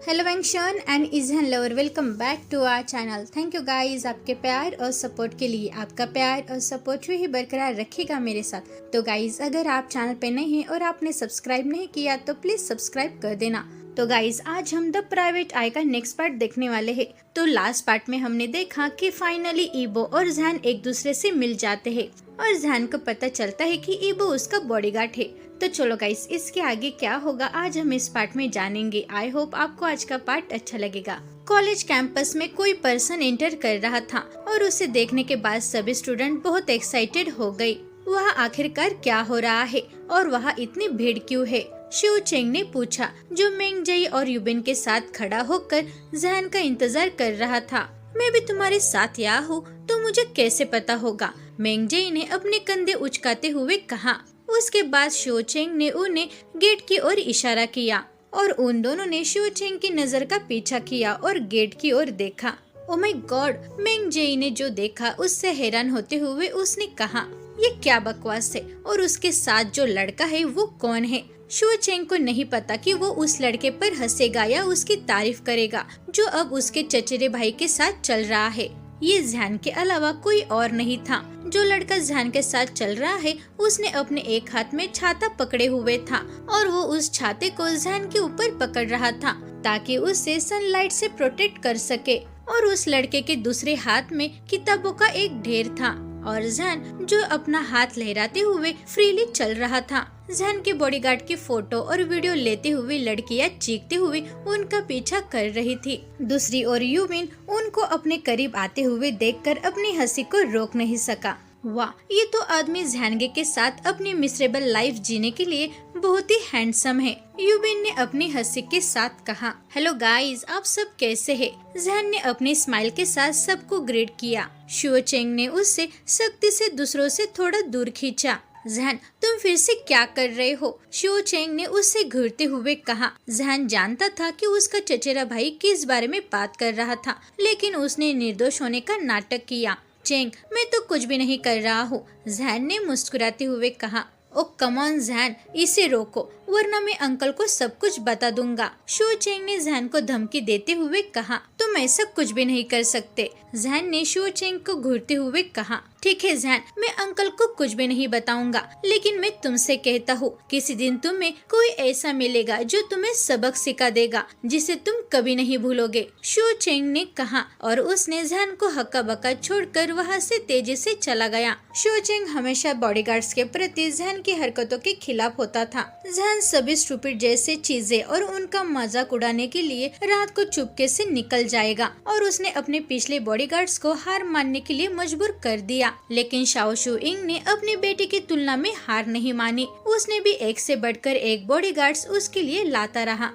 Hello वेंशन and इजहन lover, welcome back to our channel. Thank you guys आपके प्यार और सपोर्ट के लिए। आपका प्यार और सपोर्ट ही बरकरार रखेगा मेरे साथ। तो गाइस अगर आप चैनल पे नए हैं और आपने सब्सक्राइब नहीं किया तो प्लीज सब्सक्राइब कर देना। तो गाइस आज हम द प्राइवेट आई का नेक्स्ट पार्ट देखने वाले हैं। तो लास्ट पार्ट में हमने देखा कि फाइनली ईबो और जैन एक दूसरे से मिल जाते हैं और जैन को पता चलता है कि ईबो उसका बॉडीगार्ड है। तो चलो गाइस इसके आगे क्या होगा आज हम इस पार्ट में जानेंगे। आई होप आपको आज का पार्ट अच्छा लगेगा। कॉलेज कैंपस में कोई पर्सन एंटर कर रहा था और उसे देखने के बाद सभी स्टूडेंट बहुत एक्साइटेड हो गए। वहाँ आखिरकार क्या हो रहा है और वहाँ इतनी भीड़ क्यों है? शिव चेंग ने पूछा, जो मेंगजई और युबिन के साथ खड़ा होकर जैन का इंतजार कर रहा था। मैं भी तुम्हारे साथ यहाँ हूँ तो मुझे कैसे पता होगा? मेंगजई ने अपने कंधे उचकाते हुए कहा। उसके बाद शिव चेंग ने उन्हें गेट की ओर इशारा किया और उन दोनों ने शिव चेंग की नजर का पीछा किया और गेट की ओर देखा। Oh my God! मेंगजई ने जो देखा उससे हैरान होते हुए उसने कहा, ये क्या बकवास है और उसके साथ जो लड़का है वो कौन है? शिव चेंग को नहीं पता कि वो उस लड़के पर हंसेगा या उसकी तारीफ करेगा जो अब उसके चचेरे भाई के साथ चल रहा है। ये जैन के अलावा कोई और नहीं था। जो लड़का जैन के साथ चल रहा है उसने अपने एक हाथ में छाता पकड़े हुए था और वो उस छाते को जैन के ऊपर पकड़ रहा था ताकि उसे सनलाइट से प्रोटेक्ट कर सके। और उस लड़के के दूसरे हाथ में किताबों का एक ढेर था और जैन जो अपना हाथ लहराते हुए फ्रीली चल रहा था। जैन के बॉडीगार्ड की फोटो और वीडियो लेते हुए लड़कियां चीखते हुए उनका पीछा कर रही थी। दूसरी ओर युबिन उनको अपने करीब आते हुए देखकर अपनी हंसी को रोक नहीं सका। वाह, ये तो आदमी जैनगे के साथ अपनी मिसरेबल लाइफ जीने के लिए बहुत ही हैंडसम है। युबिन ने अपनी हंसी के साथ कहा। हेलो गाइस, आप सब कैसे हैं? जैन ने अपनी स्माइल के साथ सबको ग्रीट किया। शिव चेंग ने उससे सख्ती से दूसरों से थोड़ा दूर खींचा। जैन, तुम फिर से क्या कर रहे हो? शिव चेंग ने उससे घूरते हुए कहा। जैन जानता था कि उसका चचेरा भाई किस बारे में बात कर रहा था, लेकिन उसने निर्दोष होने का नाटक किया। चेंग, मैं तो कुछ भी नहीं कर रहा हूँ, जैन ने मुस्कुराते हुए कहा। ओ कम ऑन जैन, इसे रोको वरना मैं अंकल को सब कुछ बता दूंगा। शिव चेंग ने जैन को धमकी देते हुए कहा। तुम ऐसा कुछ भी नहीं कर सकते, जैन ने शिव चेंग को घूरते हुए कहा। ठीक है जैन, मैं अंकल को कुछ भी नहीं बताऊंगा, लेकिन मैं तुमसे कहता हूँ किसी दिन तुम्हें कोई ऐसा मिलेगा जो तुम्हें सबक सिखा देगा जिसे तुम कभी नहीं भूलोगे, शिव चेंग ने कहा और उसने जैन को हक्का बक्का छोड़कर वहाँ से तेजी से चला गया। शिव चेंग हमेशा बॉडीगार्ड्स के प्रति जैन की हरकतों के खिलाफ होता था। जैन सभी स्टूपिड जैसे चीजें और उनका मजाक उड़ाने के लिए रात को चुपके से निकल जाएगा और उसने अपने पिछले बॉडीगार्ड्स को हार मानने के लिए मजबूर कर दिया। लेकिन शाओ शू इंग ने अपनी बेटी की तुलना में हार नहीं मानी। उसने भी एक से बढ़कर एक बॉडीगार्ड्स उसके लिए लाता रहा।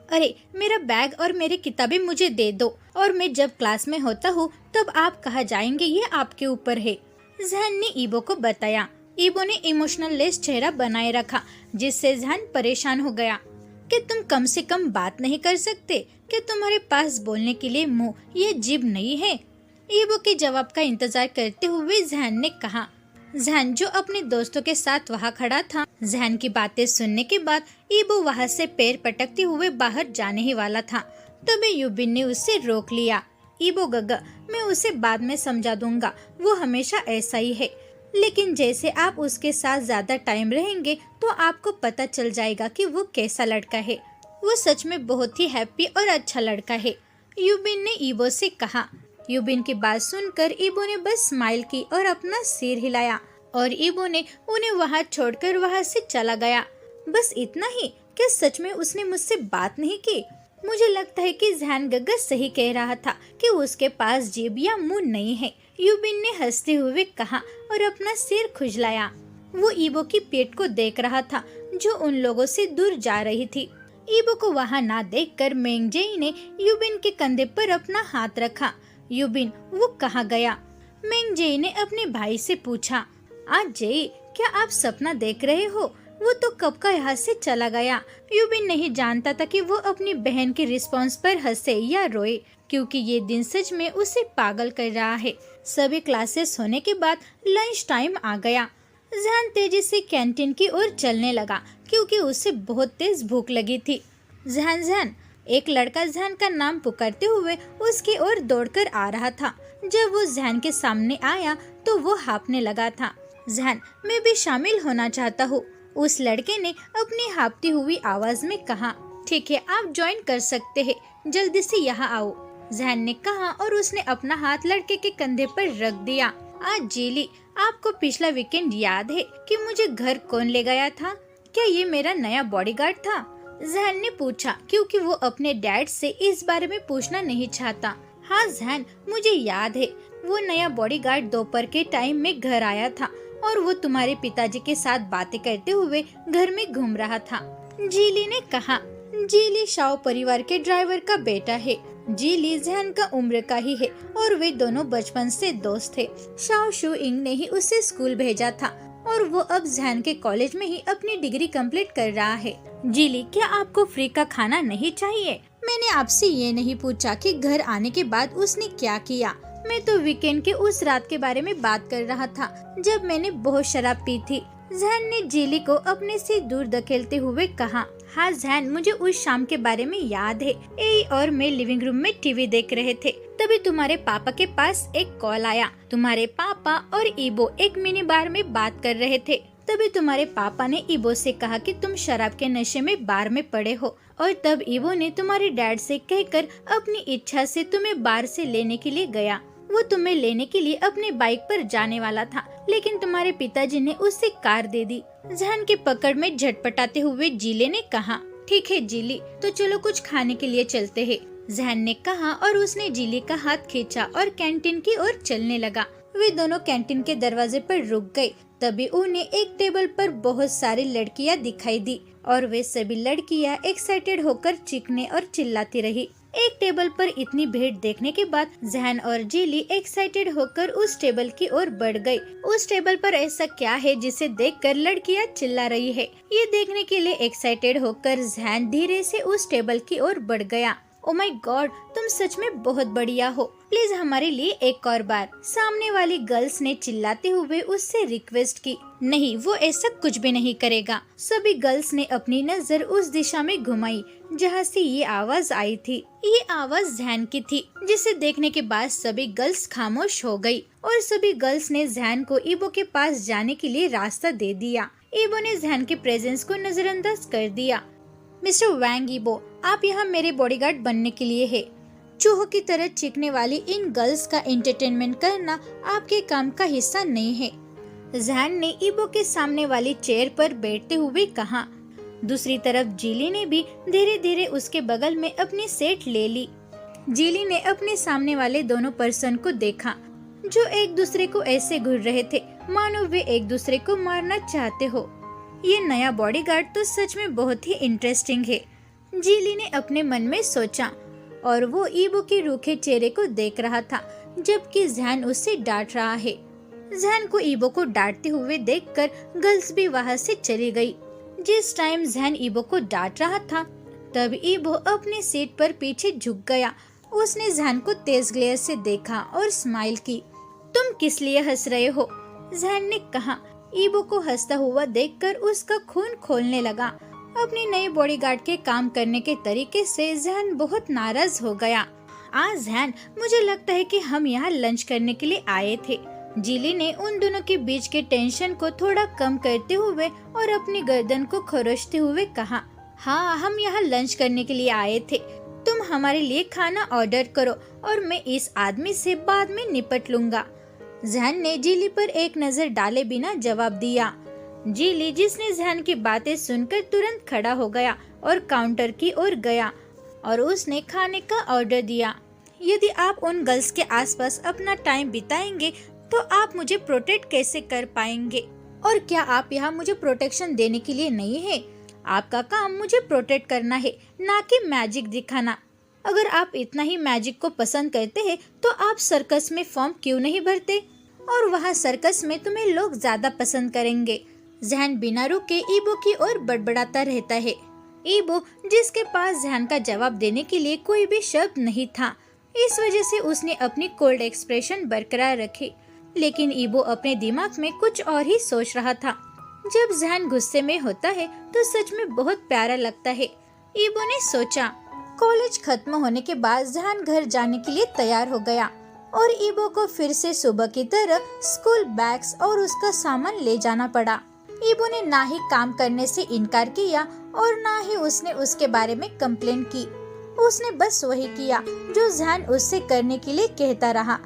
अरे मेरा बैग और मेरी किताबें मुझे दे दो और मैं जब क्लास में होता हूँ तब आप कहाँ जाएंगे ये आपके ऊपर है, जैन ने ईबो को बताया। ईबो ने इमोशनल लेस चेहरा बनाए रखा जिससे जैन परेशान हो गया। कि तुम कम से कम बात नहीं कर सकते? कि तुम्हारे पास बोलने के लिए मुंह ये जीभ नहीं है? ईबो के जवाब का इंतजार करते हुए जैन ने कहा। जैन जो अपने दोस्तों के साथ वहाँ खड़ा था, जैन की बातें सुनने के बाद ईबो वहाँ से पैर पटकते हुए बाहर जाने ही वाला था, तभी युबिन ने उसे रोक लिया। ईबो गगा, मैं उसे बाद में समझा दूंगा, वो हमेशा ऐसा ही है, लेकिन जैसे आप उसके साथ ज्यादा टाइम रहेंगे तो आपको पता चल जाएगा कि वो कैसा लड़का है। वो सच में बहुत ही हैप्पी और अच्छा लड़का है, युबिन ने ईबो से कहा। युबिन की बात सुनकर ईबो ने बस स्माइल की और अपना सिर हिलाया और ईबो ने उन्हें वहाँ छोड़कर वहाँ से चला गया। बस इतना ही? क्या सच में उसने मुझसे बात नहीं की? मुझे लगता है कि जैन गग्गा सही कह रहा था कि उसके पास जीभ या मुंह नहीं है, युबिन ने हंसते हुए कहा और अपना सिर खुजलाया। वो ईबो की पेट को देख रहा था जो उन लोगों से दूर जा रही थी। ईबो को वहाँ ना देखकर मेंगजई ने युबिन के कंधे पर अपना हाथ रखा। युबिन, वो कहाँ गया? मेंगजई ने अपने भाई से पूछा। आज जई, क्या आप सपना देख रहे हो? वो तो कब का यहाँ से चला गया। युबिन नहीं जानता था कि वो अपनी बहन के रिस्पॉन्स पर हंसे या रोए, क्योंकि ये दिन सच में उसे पागल कर रहा है। सभी क्लासेस होने के बाद लंच टाइम आ गया। जैन तेजी से कैंटीन की ओर चलने लगा क्योंकि उसे बहुत तेज भूख लगी थी। जैन, एक लड़का जहन का नाम पुकारते हुए उसकी ओर दौड़कर आ रहा था। जब वो जहन के सामने आया तो वो हाँफने लगा था। जहन, मैं भी शामिल होना चाहता हूँ, उस लड़के ने अपनी हाँफती हुई आवाज में कहा। ठीक है, आप ज्वाइन कर सकते हैं, जल्दी से यहाँ आओ, जहन ने कहा और उसने अपना हाथ लड़के के कंधे पर रख दिया। आज जीली, आपको पिछला वीकेंड याद है कि मुझे घर कौन ले गया था? क्या ये मेरा नया बॉडीगार्ड था? जहन ने पूछा, क्योंकि वो अपने डैड से इस बारे में पूछना नहीं चाहता। हाँ जहन, मुझे याद है, वो नया बॉडीगार्ड दोपहर के टाइम में घर आया था और वो तुम्हारे पिताजी के साथ बातें करते हुए घर में घूम रहा था, जीली ने कहा। जीली शाओ परिवार के ड्राइवर का बेटा है। जीली जहन का उम्र का ही है और वे दोनों बचपन से दोस्त थे। शाओ शुइंग ने ही उसे स्कूल भेजा था और वो अब जहन के कॉलेज में ही अपनी डिग्री कंप्लीट कर रहा है। जीली, क्या आपको फ्री का खाना नहीं चाहिए? मैंने आपसे ये नहीं पूछा कि घर आने के बाद उसने क्या किया। मैं तो वीकेंड के उस रात के बारे में बात कर रहा था जब मैंने बहुत शराब पी थी, जहन ने जीली को अपने से दूर धकेलते हुए कहा। हाँ जहन, मुझे उस शाम के बारे में याद है। ए और मैं लिविंग रूम में टीवी देख रहे थे, तभी तुम्हारे पापा के पास एक कॉल आया। तुम्हारे पापा और ईबो एक मिनी बार में बात कर रहे थे। तभी तुम्हारे पापा ने ईबो से कहा कि तुम शराब के नशे में बार में पड़े हो, और तब ईबो ने तुम्हारे डैड से कहकर अपनी इच्छा से तुम्हें बार से लेने के लिए गया। वो तुम्हें लेने के लिए अपने बाइक पर जाने वाला था, लेकिन तुम्हारे पिताजी ने उसे कार दे दी। जहन के पकड़ में झटपटाते हुए जीले ने कहा। ठीक है जीली, तो चलो कुछ खाने के लिए चलते हैं, जहन ने कहा और उसने जीली का हाथ खींचा और कैंटीन की ओर चलने लगा। वे दोनों कैंटीन के दरवाजे पर रुक गए। तभी उन्हें एक टेबल पर बहुत सारी लड़कियां दिखाई दी और वे सभी लड़कियां एक्साइटेड होकर चीखने और चिल्लाती रही। एक टेबल पर इतनी भीड़ देखने के बाद जहन और जीली एक्साइटेड होकर उस टेबल की ओर बढ़ गई। उस टेबल पर ऐसा क्या है जिसे देखकर लड़कियां चिल्ला रही है? ये देखने के लिए एक्साइटेड होकर जहन धीरे से उस टेबल की ओर बढ़ गया। ओ माय गॉड, तुम सच में बहुत बढ़िया हो, प्लीज हमारे लिए एक और बार, सामने वाली गर्ल्स ने चिल्लाते हुए उससे रिक्वेस्ट की। नहीं, वो ऐसा कुछ भी नहीं करेगा। सभी गर्ल्स ने अपनी नजर उस दिशा में घुमाई जहाँ से ये आवाज आई थी। ये आवाज जहन की थी, जिसे देखने के बाद सभी गर्ल्स खामोश हो गई और सभी गर्ल्स ने जहन को ईबो के पास जाने के लिए रास्ता दे दिया। ईबो ने जहन के प्रेजेंस को नजरअंदाज कर दिया। मिस्टर वैंग ईबो, आप यहाँ मेरे बॉडीगार्ड बनने के लिए है। चूहों की तरह चीखने वाली इन गर्ल्स का एंटरटेनमेंट करना आपके काम का हिस्सा नहीं है, जहन ने ईबो के सामने वाली चेयर पर बैठते हुए कहा। दूसरी तरफ जीली ने भी धीरे धीरे उसके बगल में अपनी सीट ले ली। जीली ने अपने सामने वाले दोनों पर्सन को देखा जो एक दूसरे को ऐसे घूर रहे थे मानो वे एक दूसरे को मारना चाहते हो। ये नया बॉडीगार्ड तो सच में बहुत ही इंटरेस्टिंग है, जीली ने अपने मन में सोचा, और वो ईबो के रूखे चेहरे को देख रहा था जबकि जहन उससे डांट रहा है। जहन को ईबो को डांटते हुए देखकर गर्ल्स भी वहाँ से चली गई। जिस टाइम जहन ईबो को डांट रहा था तब ईबो अपनी सीट पर पीछे झुक गया। उसने जहन को तेज ग्लेयर से देखा और स्माइल की। तुम किस लिए हंस रहे हो? जहन ने कहा। ईबो को हंसता हुआ देखकर उसका खून खोलने लगा। अपने नए बॉडीगार्ड के काम करने के तरीके से जहन बहुत नाराज हो गया। आज जहन, मुझे लगता है कि हम यहाँ लंच करने के लिए आए थे। जीली ने उन दोनों के बीच के टेंशन को थोड़ा कम करते हुए और अपनी गर्दन को खरोचते हुए कहा। हाँ, हम यहाँ लंच करने के लिए आए थे। तुम हमारे लिए खाना ऑर्डर करो और मैं इस आदमी से बाद में निपट लूंगा। जहन ने जीली पर एक नजर डाले बिना जवाब दिया। जीली, जिसने जहन की बातें सुनकर तुरंत खड़ा हो गया और काउंटर की ओर गया और उसने खाने का ऑर्डर दिया। यदि आप उन गर्ल्स के आसपास अपना टाइम बिताएंगे तो आप मुझे प्रोटेक्ट कैसे कर पाएंगे? और क्या आप यहाँ मुझे प्रोटेक्शन देने के लिए नहीं है? आपका काम मुझे प्रोटेक्ट करना है, ना कि मैजिक दिखाना। अगर आप इतना ही मैजिक को पसंद करते हैं तो आप सर्कस में फॉर्म क्यों नहीं भरते? और वहाँ सर्कस में तुम्हें लोग ज्यादा पसंद करेंगे। जहन बिना रुके ईबो की ओर बड़बड़ाता रहता है। ईबो, जिसके पास जहन का जवाब देने के लिए कोई भी शब्द नहीं था, इस वजह से उसने अपनी कोल्ड एक्सप्रेशन बरकरार रखी। लेकिन ईबो अपने दिमाग में कुछ और ही सोच रहा था। जब जहन गुस्से में होता है तो सच में बहुत प्यारा लगता है। ईबो ने सोचा, कॉलेज खत्म होने के बाद जहान घर जाने के लिए तैयार हो गया और ईबो को फिर से सुबह की तरह स्कूल बैग्स और उसका सामान ले जाना पड़ा। ईबो ने ना ही काम करने से इनकार किया और ना ही उसने उसके बारे में कंप्लेन की। उसने बस वही किया जो जहान उससे करने के लिए कहता रहा,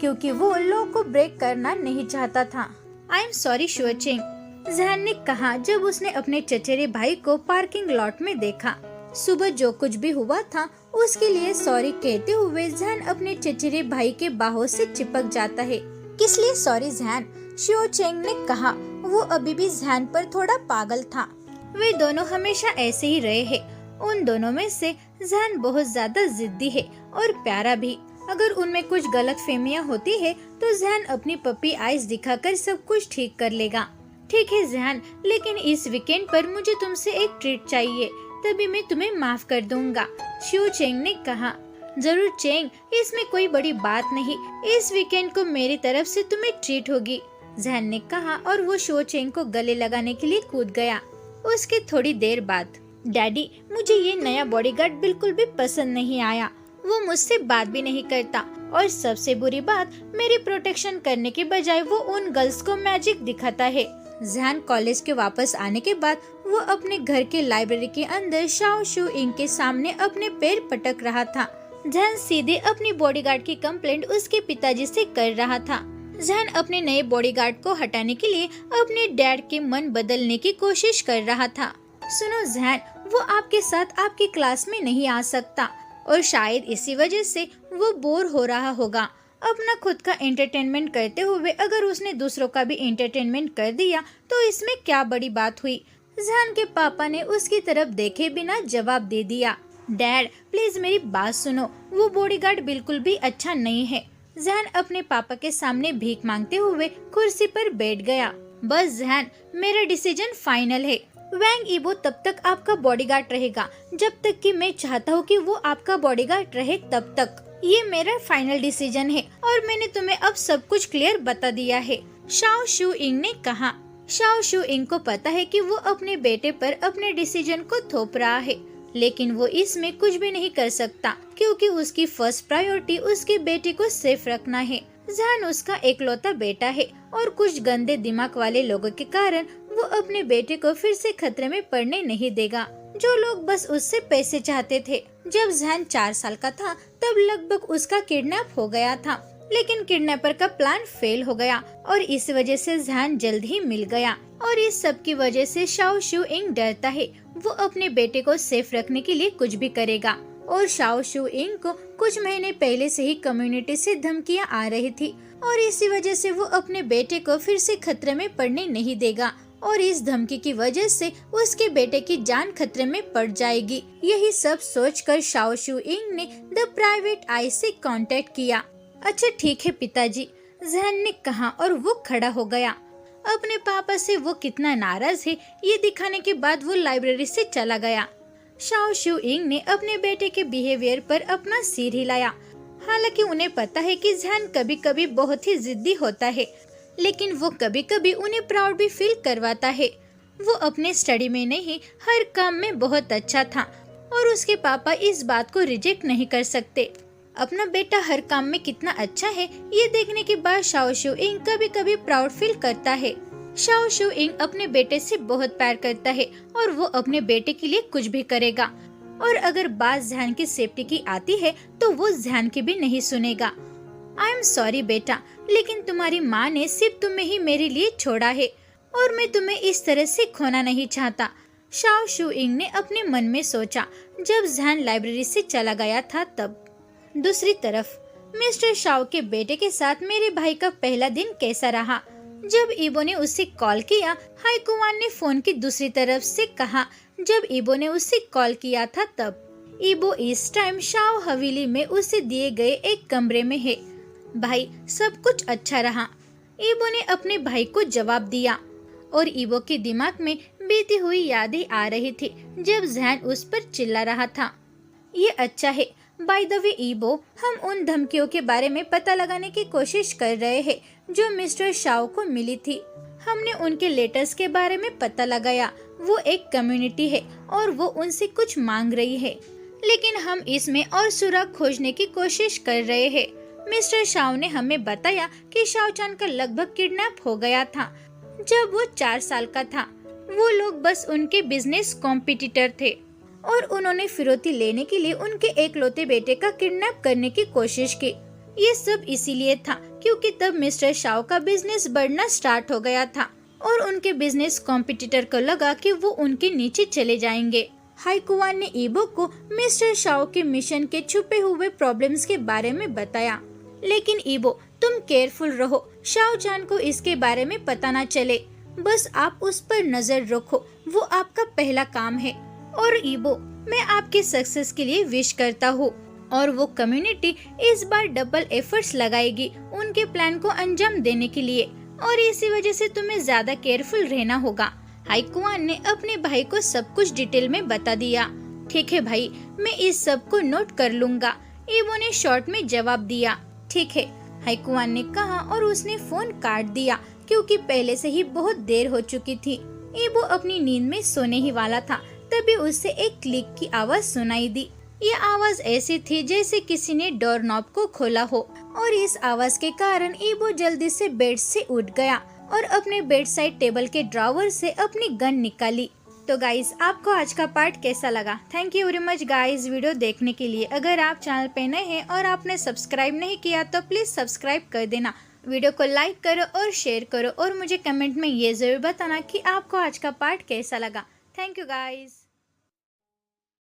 क्योंकि वो लॉ को ब्रेक करना नहीं चाहता था। आई एम सॉरी शुओचेंग, जहान ने कहा जब उसने अपने चचेरे भाई को पार्किंग लॉट में देखा। सुबह जो कुछ भी हुआ था उसके लिए सॉरी कहते हुए जहान अपने चचेरे भाई के बाहों से चिपक जाता है। किस लिए सॉरी जहान? शुओचेंग ने कहा। वो अभी भी जहान पर थोड़ा पागल था। वे दोनों हमेशा ऐसे ही रहे हैं। उन दोनों में से जहान बहुत ज्यादा जिद्दी है और प्यारा भी। अगर उनमें कुछ गलतफहमियां होती है तो जहान अपनी पपी आइज दिखाकर सब कुछ ठीक कर लेगा। ठीक है जहान, लेकिन इस वीकेंड पर मुझे तुमसे एक ट्रीट चाहिए, तभी मैं तुम्हें माफ कर दूंगा, शुओचेंग ने कहा। जरूर चेंग, इसमें कोई बड़ी बात नहीं। इस वीकेंड को मेरी तरफ से तुम्हें ट्रीट होगी, जहान ने कहा और वो शुओचेंग को गले लगाने के लिए कूद गया। उसके थोड़ी देर बाद, डैडी मुझे ये नया बॉडीगार्ड बिल्कुल भी पसंद नहीं आया। वो मुझसे बात भी नहीं करता और सबसे बुरी बात, मेरी प्रोटेक्शन करने के बजाय वो उन गर्ल्स को मैजिक दिखाता है। जहान कॉलेज के वापस आने के बाद वो अपने घर के लाइब्रेरी के अंदर शाओ शू इंग के सामने अपने पैर पटक रहा था। जहान सीधे अपनी बॉडीगार्ड की कंप्लेंट उसके पिताजी से कर रहा था। जहान अपने नए बॉडीगार्ड को हटाने के लिए अपने डैड के मन बदलने की कोशिश कर रहा था। सुनो जहान, वो आपके साथ आपकी क्लास में नहीं आ सकता और शायद इसी वजह से वो बोर हो रहा होगा। अपना खुद का एंटरटेनमेंट करते हुए अगर उसने दूसरों का भी एंटरटेनमेंट कर दिया तो इसमें क्या बड़ी बात हुई? जहान के पापा ने उसकी तरफ देखे बिना जवाब दे दिया। डैड प्लीज मेरी बात सुनो, वो बॉडीगार्ड बिल्कुल भी अच्छा नहीं है। जहान अपने पापा के सामने भीख मांगते हुए कुर्सी पर बैठ गया। बस जहान, मेरा डिसीजन फाइनल है। वैंग ईबो तब तक आपका बॉडीगार्ड रहेगा जब तक कि मैं चाहता हूँ कि वो आपका बॉडीगार्ड रहे तब तक। ये मेरा फाइनल डिसीजन है और मैंने तुम्हें अब सब कुछ क्लियर बता दिया है, शाओ शू इंग ने कहा। शाओ शू इंग को पता है कि वो अपने बेटे पर अपने डिसीजन को थोप रहा है, लेकिन वो इसमें कुछ भी नहीं कर सकता क्योंकि उसकी फर्स्ट प्रायोरिटी उसके बेटे को सेफ रखना है। जहान उसका एकलौता बेटा है और कुछ गंदे दिमाग वाले लोगों के कारण वो अपने बेटे को फिर से खतरे में पड़ने नहीं देगा, जो लोग बस उससे पैसे चाहते थे। जब जहान 4 साल का था तब लगभग उसका किडनैप हो गया था, लेकिन किडनैपर का प्लान फेल हो गया और इस वजह से जहान जल्द ही मिल गया। और इस सब की वजह से शाओ शू इंग डरता है। वो अपने बेटे को सेफ रखने के लिए कुछ भी करेगा और शाओ शू इंग को कुछ महीने पहले से ही कम्युनिटी से धमकियां आ रही थी और इसी वजह से वो अपने बेटे को फिर से खतरे में पड़ने नहीं देगा और इस धमकी की वजह से उसके बेटे की जान खतरे में पड़ जाएगी। यही सब सोचकर शाओ शू इंग ने द प्राइवेट आई से कांटेक्ट किया। अच्छा ठीक है पिताजी, जहान ने कहा और वो खड़ा हो गया। अपने पापा से वो कितना नाराज है ये दिखाने के बाद वो लाइब्रेरी से चला गया। शाओ शू इंग ने अपने बेटे के बिहेवियर पर अपना सिर हिलाया। हालांकि उन्हें पता है कि जहान कभी कभी बहुत ही जिद्दी होता है, लेकिन वो कभी कभी उन्हें प्राउड भी फील करवाता है। वो अपने स्टडी में नहीं हर काम में बहुत अच्छा था और उसके पापा इस बात को रिजेक्ट नहीं कर सकते। अपना बेटा हर काम में कितना अच्छा है ये देखने के बाद शाओ शू इंग कभी कभी प्राउड फील करता है। शाओ शू इंग अपने बेटे से बहुत प्यार करता है और वो अपने बेटे के लिए कुछ भी करेगा और अगर बात जहान की सेफ्टी की आती है तो वो जहान की भी नहीं सुनेगा। आई एम सॉरी बेटा, लेकिन तुम्हारी माँ ने सिर्फ तुम्हें ही मेरे लिए छोड़ा है और मैं तुम्हें इस तरह से खोना नहीं चाहता, शाओ शू इंग ने अपने मन में सोचा जब जहान लाइब्रेरी से चला गया था तब। दूसरी तरफ मिस्टर शाओ के बेटे के साथ मेरे भाई का पहला दिन कैसा रहा? जब ईबो ने उससे कॉल किया, हाईकुवान ने फोन की दूसरी तरफ से कहा। जब ईबो ने उससे कॉल किया था तब ईबो इस टाइम शाओ हवेली में उसे दिए गए एक कमरे में है। भाई सब कुछ अच्छा रहा, ईबो ने अपने भाई को जवाब दिया और ईबो के दिमाग में बीती हुई यादें आ रही थी जब जहान उस पर चिल्ला रहा था। ये अच्छा है। बाय द वे ईबो, हम उन धमकियों के बारे में पता लगाने की कोशिश कर रहे हैं जो मिस्टर शाओ को मिली थी। हमने उनके लेटर्स के बारे में पता लगाया। वो एक कम्युनिटी है और वो उनसे कुछ मांग रही है। लेकिन हम इसमें और सुराग खोजने की कोशिश कर रहे हैं। मिस्टर शाओ ने हमें बताया कि शाओ चान का लगभग किडनैप हो गया था जब वो 4 साल का था। वो लोग बस उनके बिजनेस कॉम्पिटिटर थे और उन्होंने फिरौती लेने के लिए उनके एकलौते बेटे का किडनैप करने की कोशिश की। ये सब इसीलिए था क्योंकि तब मिस्टर शाओ का बिजनेस बढ़ना स्टार्ट हो गया था और उनके बिजनेस कॉम्पिटिटर को लगा कि वो उनके नीचे चले जाएंगे। हाईकुआन ने ईबो को मिस्टर शाओ के मिशन के छुपे हुए प्रॉब्लम्स के बारे में बताया। लेकिन ईबो, तुम केयरफुल रहो, शाओ चान को इसके बारे में पता न चले। बस आप उस पर नजर रखो, वो आपका पहला काम है। और ईबो, मैं आपके सक्सेस के लिए विश करता हूँ और वो कम्युनिटी इस बार डबल एफर्ट्स लगाएगी उनके प्लान को अंजाम देने के लिए और इसी वजह से तुम्हें ज्यादा केयरफुल रहना होगा। हाईकुआन ने अपने भाई को सब कुछ डिटेल में बता दिया। ठीक है भाई, मैं इस सब को नोट कर लूँगा, ईबो ने शॉर्ट में जवाब दिया। ठीक है, हाईकुआन ने कहा और उसने फोन काट दिया क्योंकि पहले से ही बहुत देर हो चुकी थी। ईबो अपनी नींद में सोने ही वाला था, तभी उससे एक क्लिक की आवाज सुनाई दी। ये आवाज ऐसी थी जैसे किसी ने डोर नॉब को खोला हो और इस आवाज के कारण ईबो जल्दी से बेड से उठ गया और अपने बेड साइड टेबल के ड्रॉवर से अपनी गन निकाली। तो गाइस, आपको आज का पार्ट कैसा लगा? Thank you very much guys video देखने के लिए। अगर आप चैनल पे नए हैं और आपने सब्सक्राइब नहीं किया तो प्लीज सब्सक्राइब कर देना। वीडियो को लाइक करो और शेयर करो और मुझे कमेंट में ये जरूर बताना कि आपको आज का पार्ट कैसा लगा। Thank you guys.